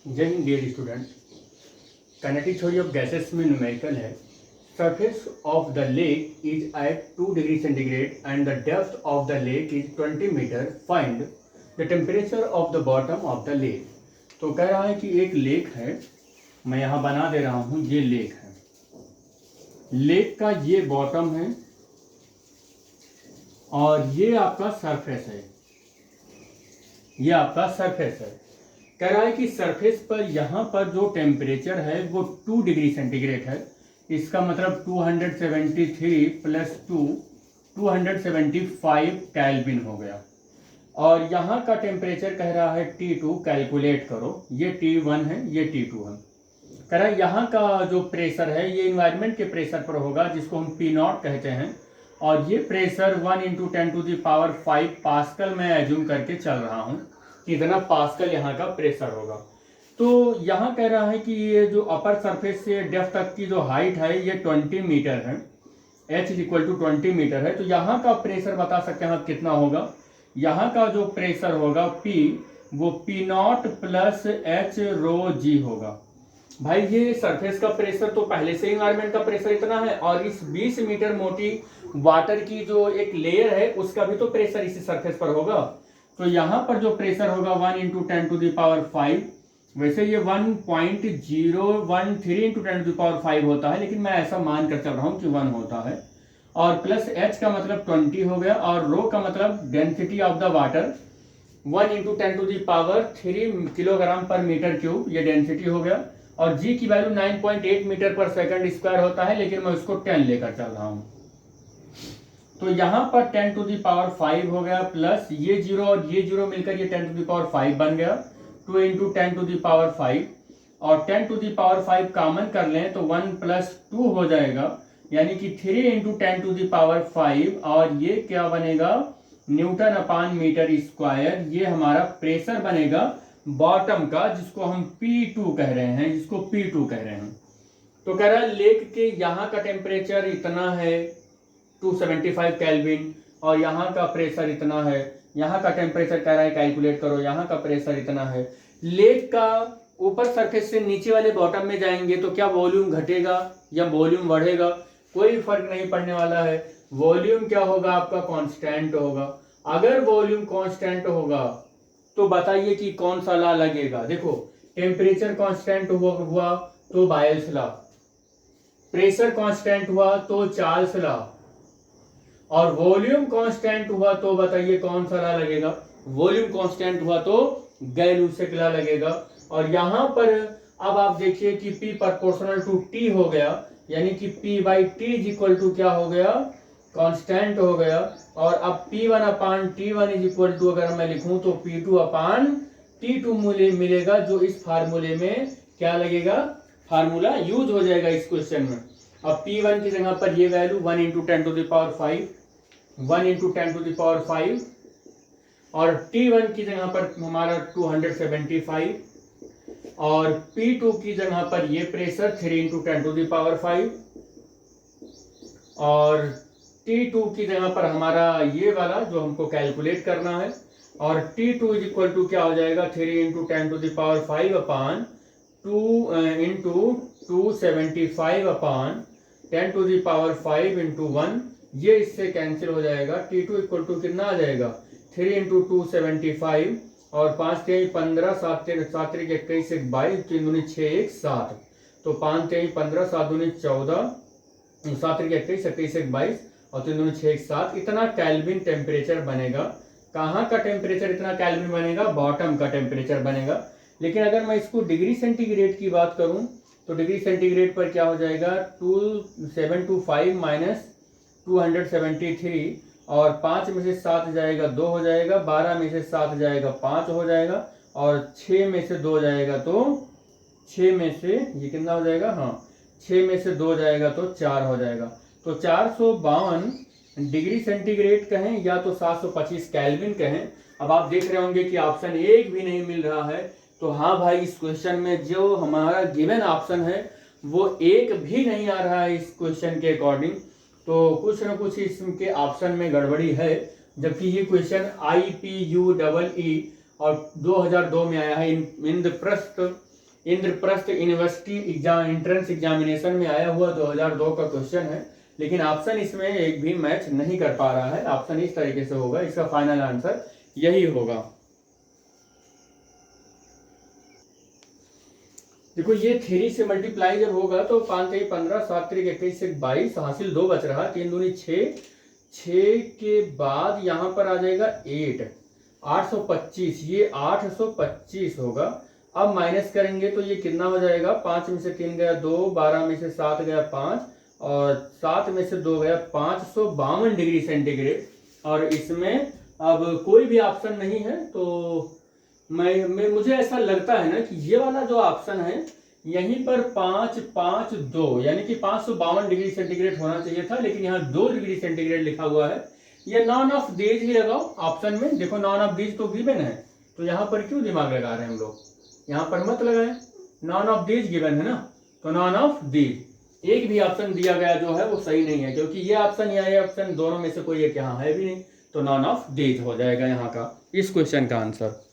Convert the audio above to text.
जय Hind dear student. Kinetic theory of gases में numerical है। Surface of the lake is at 2 degree centigrade and the depth of the lake is 20 metre. Find the temperature of the bottom of the lake. तो कह रहा है कि एक lake है, मैं यहाँ बना दे रहा हूँ, ये लेक है। लेक का ये बॉटम है और ये आपका सरफेस है, ये आपका सरफेस है। कह रहा है कि सरफेस पर यहाँ पर जो टेम्परेचर है वो 2 डिग्री सेंटीग्रेड है। इसका मतलब 273 प्लस 2 275 केल्विन हो गया। और यहाँ का टेम्परेचर कह रहा है T2, कैलकुलेट करो। ये T1 है, ये T2 है। कह रहा है यहाँ का जो प्रेशर है ये इन्वायरमेंट के प्रेशर पर होगा, जिसको हम P0 कहते हैं। और ये प्रेशर 1 × 10⁵ पास्कल में एज्यूम करके चल रहा हूँ, इतना पास्कल यहाँ का प्रेशर होगा। तो यहाँ कह रहा है कि ये जो अपर सरफेस से डेप्थ तक की जो हाइट है ये 20 मीटर है, h = 20 मीटर है। तो यहाँ का प्रेशर बता सकते हैं आप कितना होगा। यहाँ का जो प्रेशर होगा P, वो P0 प्लस h ρg होगा। भाई ये सरफेस का प्रेशर तो पहले से इन्वायरमेंट का प्रेशर इतना है, और इस 20 मीटर मोटी वाटर की जो एक लेयर है उसका भी तो प्रेशर इसी सरफेस पर होगा। तो यहाँ पर जो प्रेशर होगा 1 × 10⁵, वैसे ये 1.013 × 10⁵ होता है, लेकिन मैं ऐसा मान कर चल रहा हूँ कि 1 होता है। और प्लस h का मतलब 20 हो गया, और रो का मतलब density of the water 1 × 10⁻³ kilogram पर मीटर क्यूब, ये डेंसिटी हो गया। और g की वैल्यू 9.8 मीटर पर सेकंड स्क्वायर होता है, लेकिन मैं उसको 10 लेकर चल रहा हूँ। तो यहाँ पर 10⁵ हो गया, प्लस ये 0 और ये 0 मिलकर ये 10⁵ बन गया, 2 × 10⁵। और 10⁵ कॉमन कर लें तो 1 + 2 हो जाएगा, यानी कि 3 × 10⁵। और ये क्या बनेगा, N/मीटर²। ये हमारा प्रेशर बनेगा बॉटम का, जिसको हम P2 कह रहे हैं, जिसको P2 कह रहे हैं। तो कह रहा है लेक के यहाँ का टेम्परेचर इतना है 275 केल्विन, और यहाँ का प्रेशर इतना है। यहाँ का टेम्परेचर कह रहा है कैलकुलेट करो, यहाँ का प्रेशर इतना है। लेक का ऊपर सरफेस से नीचे वाले बॉटम में जाएंगे तो क्या वॉल्यूम घटेगा या वॉल्यूम बढ़ेगा, कोई फर्क नहीं पड़ने वाला है। वॉल्यूम क्या होगा, आपका कांस्टेंट होगा। अगर वॉल्यूम कांस्टेंट होगा तो बताइए कि कौन सा लॉ लगेगा। देखो, टेम्परेचर कांस्टेंट हुआ तो बायल्स लॉ, प्रेशर कांस्टेंट हुआ तो चार्ल्स लॉ, और वॉल्यूम कांस्टेंट हुआ तो बताइए कौन सा लॉ लगेगा। वॉल्यूम कांस्टेंट हुआ तो गैलूसेक लॉ लगेगा। और यहाँ पर अब आप देखिए कि P ∝ T हो गया, यानी कि P/T क्या हो गया, कांस्टेंट हो गया। और अब P1/T1 अगर मैं लिखूं तो P2/T2 मिलेगा, जो इस फार्मूले में क्या लगेगा, फार्मूला यूज हो जाएगा इस क्वेश्चन में। अब P1 की जगह पर ये वैल्यू 1 × 10⁵, 1 × 10⁵, और T1 की जगह पर हमारा 275, और P2 की जगह पर ये प्रेशर 3 × 10⁵, और T2 की जगह पर हमारा ये वाला जो हमको कैलकुलेट करना है। और T2 = क्या हो जाएगा, 3 × 10⁵/2 × 275/10⁵ × 1, ये इससे कैंसिल हो जाएगा। T2 = कितना आ जाएगा, 3 × 275, और 5 × 3 = 15, 7 × 3 = 21, 1 22, 3 दूनी 6, 1 7। तो 5 × 3 = 15, 7 दूनी 14, 7 × 3 = 21, 21, 1 22, और 3 दूनी 6, 1 7। इतना केल्विन टेम्परेचर बनेगा। कहाँ का टेम्परेचर इतना केल्विन बनेगा, बॉटम का टेम्परेचर बनेगा। लेकिन अगर मैं इसको डिग्री सेंटीग्रेड की बात करूं तो डिग्री सेंटीग्रेड पर क्या हो जाएगा, 725 - 273, और 5 में से 7 जाएगा 2 हो जाएगा, 12 में से 7 जाएगा 5 हो जाएगा, और 6 में से 2 जाएगा तो 6 में से ये कितना हो जाएगा, हाँ 6 में से 2 जाएगा तो 4 हो जाएगा। तो 452 डिग्री सेंटीग्रेड कहें या तो 725 केल्विन कहें। अब आप देख रहे होंगे कि ऑप्शन एक भी नहीं मिल रहा है। तो हाँ भाई, इस क्वेश्चन में जो हमारा गिवन ऑप्शन है वो एक भी नहीं आ रहा है इस क्वेश्चन के अकॉर्डिंग। तो कुछ ना कुछ इसके ऑप्शन में गड़बड़ी है, जबकि ये क्वेश्चन IPUEE और 2002 में आया है। Indraprastha Indraprastha university exam entrance examination में आया हुआ 2002 का क्वेश्चन है, लेकिन ऑप्शन इसमें एक भी मैच नहीं कर पा रहा है। ऑप्शन इस तरीके से होगा, इसका फाइनल आंसर यही होगा। देखो ये 3 से मल्टीप्लाई जब होगा तो 5 3 15 7 3 21 से 22 हासिल 2 बच रहा, 3 दूनी 6, 6 के बाद यहाँ पर आ जाएगा 8, 825, ये 825 होगा। अब माइनस करेंगे तो ये कितना हो जाएगा, 5 में से 3 गया 2, 12 में से 7 गया 5 और 7 में से 2 गया 552 डिग्री सेंटीग्रेड। और इसमें अब कोई भी ऑप्शन नहीं है, तो मुझे ऐसा लगता है ना कि ये वाला जो ऑप्शन है यहीं पर 552 यानी कि 552 डिग्री सेंटीग्रेड होना चाहिए था, लेकिन यहाँ 2 डिग्री सेंटीग्रेड लिखा हुआ है। ये नॉन ऑफ दीज ही लगाओ ऑप्शन में, देखो नॉन ऑफ दीज तो गिवन है, तो यहाँ पर क्यों दिमाग लगा रहे हैं हम लोग, यहाँ पर मत लगाएं, नॉन ऑफ दीज गिवन है ना, तो नॉन ऑफ दीज एक भी ऑप्शन दिया गया जो है वो सही नहीं है, क्योंकि ये ऑप्शन या ये ऑप्शन दोनों में से कोई एक यहाँ है भी नहीं, तो नॉन ऑफ दीज हो जाएगा यहाँ का इस क्वेश्चन का आंसर।